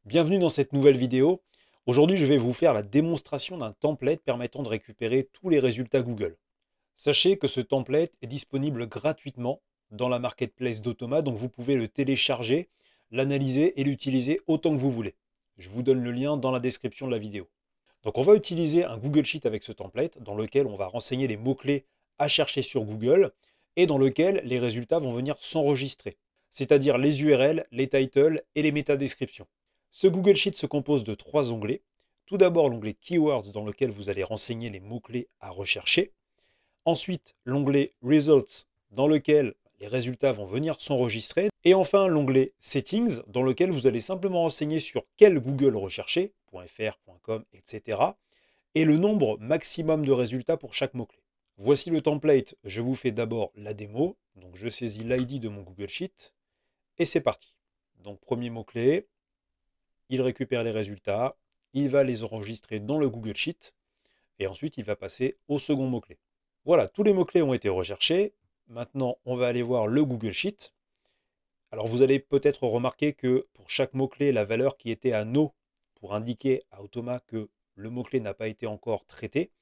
Bienvenue dans cette nouvelle vidéo. Aujourd'hui, je vais vous faire la démonstration d'un template permettant de récupérer tous les résultats Google. Sachez que ce template est disponible gratuitement dans la marketplace d'Automa, donc vous pouvez le télécharger, l'analyser et l'utiliser autant que vous voulez. Je vous donne le lien dans la description de la vidéo. Donc on va utiliser un Google Sheet avec ce template dans lequel on va renseigner les mots-clés à chercher sur Google et dans lequel les résultats vont venir s'enregistrer, c'est-à-dire les URL, les titles et les métadescriptions. Ce Google Sheet se compose de 3 onglets. Tout d'abord l'onglet Keywords dans lequel vous allez renseigner les mots-clés à rechercher. Ensuite l'onglet Results dans lequel les résultats vont venir s'enregistrer. Et enfin l'onglet Settings dans lequel vous allez simplement renseigner sur quel Google rechercher, .fr, .com, etc. et le nombre maximum de résultats pour chaque mot-clé. Voici le template. Je vous fais d'abord la démo. Donc je saisis l'ID de mon Google Sheet et c'est parti. Donc premier mot-clé, il récupère les résultats, il va les enregistrer dans le Google Sheet et ensuite il va passer au second mot-clé. Voilà, tous les mots-clés ont été recherchés. Maintenant, on va aller voir le Google Sheet. Alors vous allez peut-être remarquer que pour chaque mot-clé, la valeur qui était à No pour indiquer à Automa que le mot-clé n'a pas été encore traité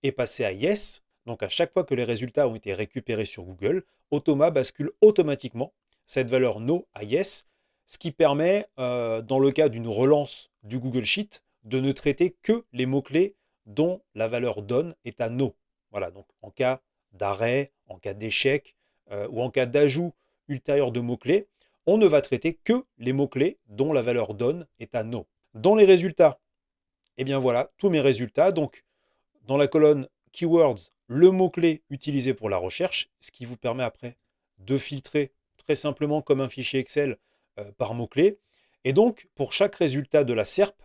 est passée à Yes. Donc à chaque fois que les résultats ont été récupérés sur Google, Automa bascule automatiquement cette valeur No à Yes, ce qui permet, dans le cas d'une relance du Google Sheet, de ne traiter que les mots-clés dont la valeur Done est à No. Voilà, donc en cas d'arrêt, en cas d'échec ou en cas d'ajout ultérieur de mots-clés, on ne va traiter que les mots-clés dont la valeur Done est à No. Dans les résultats, eh bien voilà, tous mes résultats. Donc, dans la colonne Keywords, le mot-clé utilisé pour la recherche, ce qui vous permet après de filtrer très simplement comme un fichier Excel par mot-clé. Et donc, pour chaque résultat de la SERP,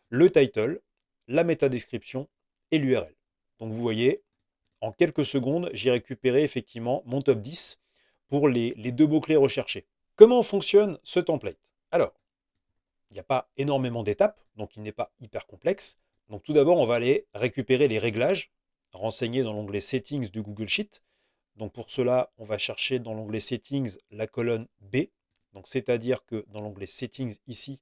le title, la métadescription et l'URL. Donc, vous voyez, en quelques secondes, j'ai récupéré effectivement mon top 10 pour les deux mots-clés recherchés. Comment fonctionne ce template? Alors, il n'y a pas énormément d'étapes, donc il n'est pas hyper complexe. Donc tout d'abord, on va aller récupérer les réglages renseignés dans l'onglet Settings du Google Sheet. Donc pour cela, on va chercher dans l'onglet Settings la colonne B. Donc c'est-à-dire que dans l'onglet Settings ici,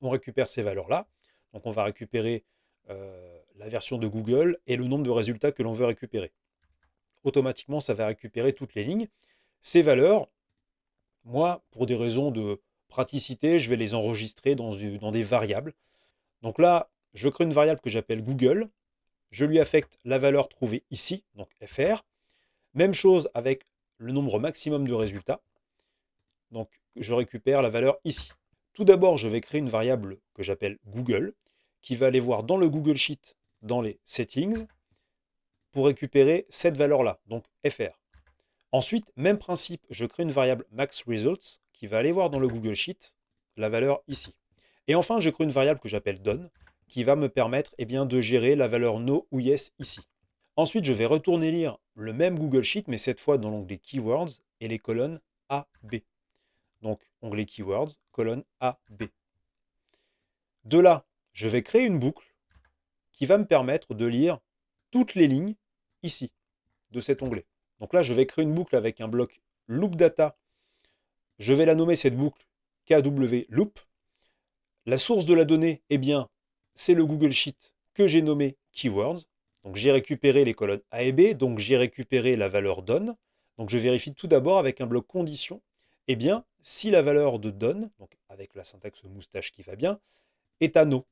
on récupère ces valeurs-là. Donc on va récupérer la version de Google et le nombre de résultats que l'on veut récupérer. Automatiquement, ça va récupérer toutes les lignes. Ces valeurs, moi, pour des raisons de praticité, je vais les enregistrer dans des variables. Donc là, je crée une variable que j'appelle Google. Je lui affecte la valeur trouvée ici, donc fr. Même chose avec le nombre maximum de résultats. Donc je récupère la valeur ici. Tout d'abord, je vais créer une variable que j'appelle Google, qui va aller voir dans le Google Sheet, dans les settings, pour récupérer cette valeur-là, donc fr. Ensuite, même principe, je crée une variable maxResults qui va aller voir dans le Google Sheet la valeur ici. Et enfin, je crée une variable que j'appelle Done qui va me permettre de gérer la valeur No ou Yes ici. Ensuite, je vais retourner lire le même Google Sheet, mais cette fois dans l'onglet Keywords et les colonnes A, B. Donc, onglet Keywords, colonne A, B. De là, je vais créer une boucle qui va me permettre de lire toutes les lignes ici, de cet onglet. Donc là, je vais créer une boucle avec un bloc loop data. Je vais la nommer cette boucle KW loop. La source de la donnée, c'est le Google Sheet que j'ai nommé Keywords. Donc j'ai récupéré les colonnes A et B, donc j'ai récupéré la valeur Done. Donc je vérifie tout d'abord avec un bloc condition, si la valeur de Done, donc avec la syntaxe moustache qui va bien, est à No.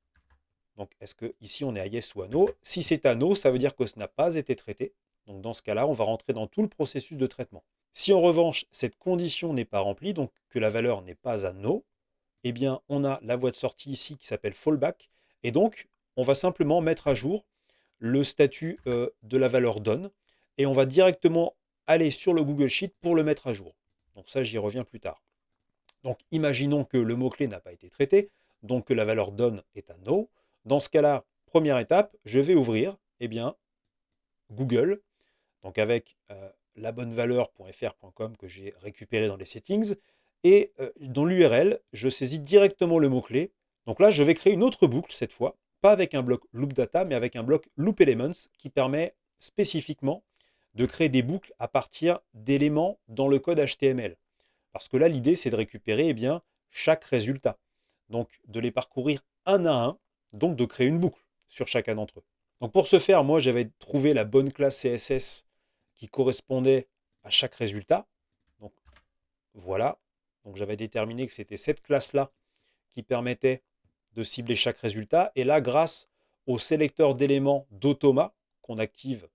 Donc est-ce que ici on est à Yes ou à No? Si c'est à No, ça veut dire que ce n'a pas été traité. Donc dans ce cas-là, on va rentrer dans tout le processus de traitement. Si en revanche, cette condition n'est pas remplie, donc que la valeur n'est pas à No, on a la voie de sortie ici qui s'appelle fallback. Et donc, on va simplement mettre à jour le statut de la valeur Done. Et on va directement aller sur le Google Sheet pour le mettre à jour. Donc ça, j'y reviens plus tard. Donc, imaginons que le mot-clé n'a pas été traité, donc que la valeur Done est à No. Dans ce cas-là, première étape, je vais ouvrir Google, donc avec la bonne valeur .fr.com que j'ai récupéré dans les settings. Et dans l'URL, je saisis directement le mot-clé. Donc là, je vais créer une autre boucle cette fois, pas avec un bloc loop data, mais avec un bloc loop elements qui permet spécifiquement de créer des boucles à partir d'éléments dans le code HTML. Parce que là, l'idée, c'est de récupérer chaque résultat. donc de les parcourir un à un, donc de créer une boucle sur chacun d'entre eux. Donc pour ce faire, moi j'avais trouvé la bonne classe CSS qui correspondait à chaque résultat. Donc voilà, donc j'avais déterminé que c'était cette classe-là qui permettait de cibler chaque résultat. Et là, grâce au sélecteur d'éléments d'Automa qu'on active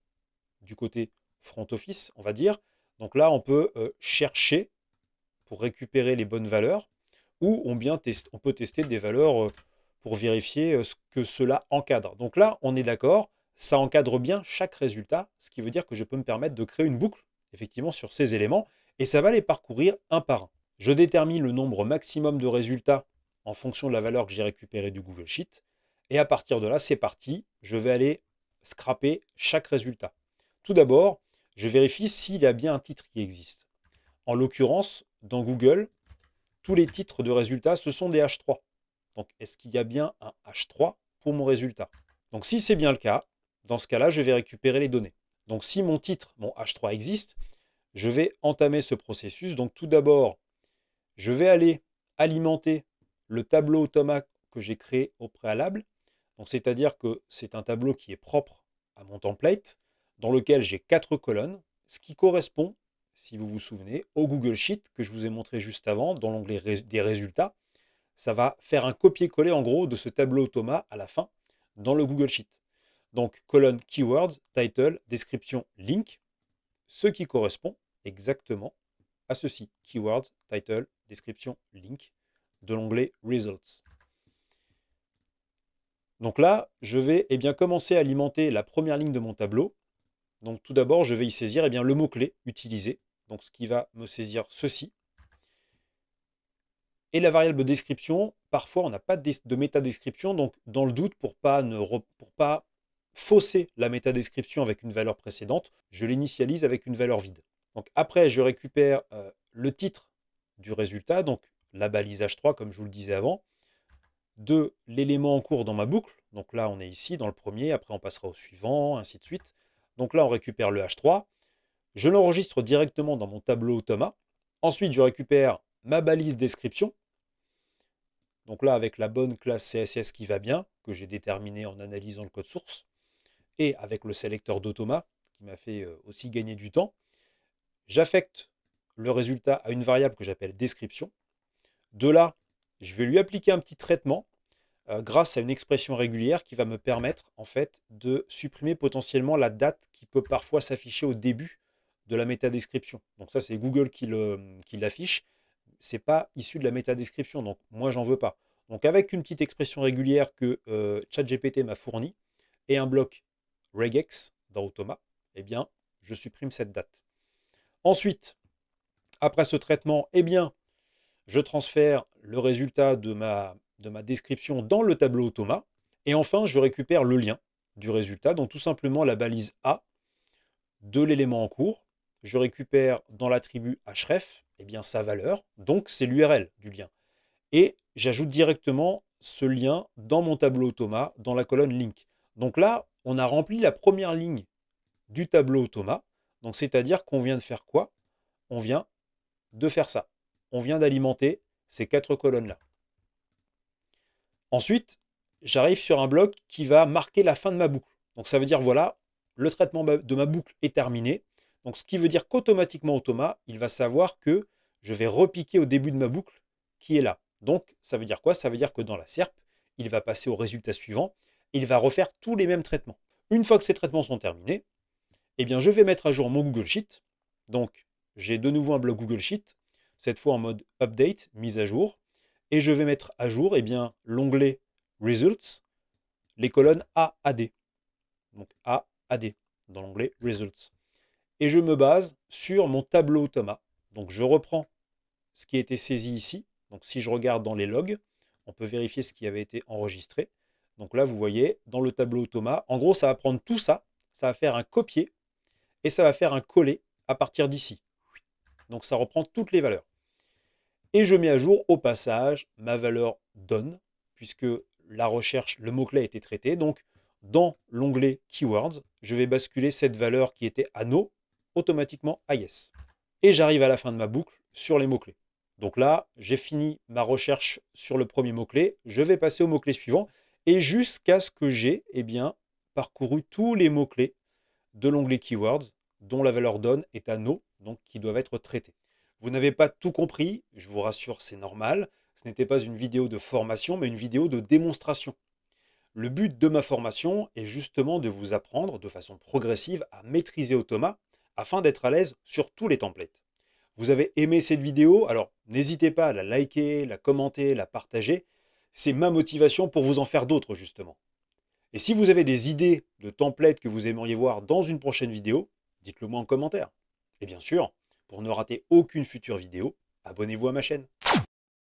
du côté front office, on va dire, donc là on peut chercher pour récupérer les bonnes valeurs, ou on peut tester des valeurs pour vérifier ce que cela encadre. Donc là, on est d'accord, ça encadre bien chaque résultat, ce qui veut dire que je peux me permettre de créer une boucle, effectivement, sur ces éléments, et ça va les parcourir un par un. Je détermine le nombre maximum de résultats en fonction de la valeur que j'ai récupérée du Google Sheet, et à partir de là, c'est parti, je vais aller scraper chaque résultat. Tout d'abord, je vérifie s'il y a bien un titre qui existe. En l'occurrence, dans Google, tous les titres de résultats, ce sont des H3. Donc, est-ce qu'il y a bien un H3 pour mon résultat? Donc, si c'est bien le cas, dans ce cas-là, je vais récupérer les données. Donc, si mon titre, mon H3 existe, je vais entamer ce processus. Donc, tout d'abord, je vais aller alimenter le tableau Automa que j'ai créé au préalable. Donc, c'est-à-dire que c'est un tableau qui est propre à mon template, dans lequel j'ai 4 colonnes, ce qui correspond, si vous vous souvenez, au Google Sheet que je vous ai montré juste avant, dans l'onglet des résultats. Ça va faire un copier-coller en gros de ce tableau Automa à la fin dans le Google Sheet. Donc colonne Keywords, Title, Description, Link, ce qui correspond exactement à ceci. Keywords, Title, Description, Link de l'onglet Results. Donc là, je vais commencer à alimenter la première ligne de mon tableau. Donc tout d'abord, je vais y saisir le mot-clé utilisé, donc ce qui va me saisir ceci. Et la variable description, parfois on n'a pas de métadescription, donc dans le doute, pour pas fausser la métadescription avec une valeur précédente, je l'initialise avec une valeur vide. Donc après, je récupère le titre du résultat, donc la balise H3, comme je vous le disais avant, de l'élément en cours dans ma boucle. Donc là, on est ici dans le premier, après on passera au suivant, ainsi de suite. Donc là, on récupère le H3. Je l'enregistre directement dans mon tableau Automa. Ensuite, je récupère ma balise description. Donc là, avec la bonne classe CSS qui va bien, que j'ai déterminée en analysant le code source, et avec le sélecteur d'Automa, qui m'a fait aussi gagner du temps, j'affecte le résultat à une variable que j'appelle description. De là, je vais lui appliquer un petit traitement grâce à une expression régulière qui va me permettre en fait de supprimer potentiellement la date qui peut parfois s'afficher au début de la métadescription. Donc ça, c'est Google qui l'affiche. C'est pas issu de la métadescription, donc moi, j'en veux pas. Donc avec une petite expression régulière que ChatGPT m'a fournie et un bloc regex dans Automa, eh bien, je supprime cette date. Ensuite, après ce traitement, je transfère le résultat de ma description dans le tableau Automa. Et enfin, je récupère le lien du résultat, donc tout simplement la balise A de l'élément en cours. Je récupère dans l'attribut href sa valeur, donc c'est l'URL du lien. Et j'ajoute directement ce lien dans mon tableau Automa, dans la colonne link. Donc là, on a rempli la première ligne du tableau Automa. Donc c'est-à-dire qu'on vient de faire quoi? On vient de faire ça. On vient d'alimenter ces 4 colonnes-là. Ensuite, j'arrive sur un bloc qui va marquer la fin de ma boucle. Donc ça veut dire, voilà, le traitement de ma boucle est terminé. Donc ce qui veut dire qu'automatiquement, Automa, il va savoir que je vais repiquer au début de ma boucle qui est là. Donc ça veut dire quoi? Ça veut dire que dans la SERP, il va passer au résultat suivant. Il va refaire tous les mêmes traitements. Une fois que ces traitements sont terminés, je vais mettre à jour mon Google Sheet. Donc j'ai de nouveau un bloc Google Sheet, cette fois en mode Update, mise à jour. Et je vais mettre à jour l'onglet Results, les colonnes A à D. Donc A à D dans l'onglet Results. Et je me base sur mon tableau Automa. Donc je reprends ce qui a été saisi ici. Donc si je regarde dans les logs, on peut vérifier ce qui avait été enregistré. Donc là, vous voyez, dans le tableau Automa, en gros, ça va prendre tout ça, ça va faire un copier et ça va faire un coller à partir d'ici. Donc ça reprend toutes les valeurs. Et je mets à jour au passage ma valeur done, puisque la recherche, le mot-clé a été traité. Donc, dans l'onglet Keywords, je vais basculer cette valeur qui était à no automatiquement à yes. Et j'arrive à la fin de ma boucle sur les mots-clés. Donc là, j'ai fini ma recherche sur le premier mot-clé, je vais passer au mot-clé suivant, et jusqu'à ce que j'ai parcouru tous les mots-clés de l'onglet Keywords, dont la valeur donne est à no, donc qui doivent être traités. Vous n'avez pas tout compris, je vous rassure, c'est normal. Ce n'était pas une vidéo de formation, mais une vidéo de démonstration. Le but de ma formation est justement de vous apprendre de façon progressive à maîtriser Automa afin d'être à l'aise sur tous les templates. Vous avez aimé cette vidéo, alors n'hésitez pas à la liker, la commenter, la partager. C'est ma motivation pour vous en faire d'autres justement. Et si vous avez des idées de templates que vous aimeriez voir dans une prochaine vidéo, dites-le moi en commentaire. Et bien sûr, pour ne rater aucune future vidéo, abonnez-vous à ma chaîne.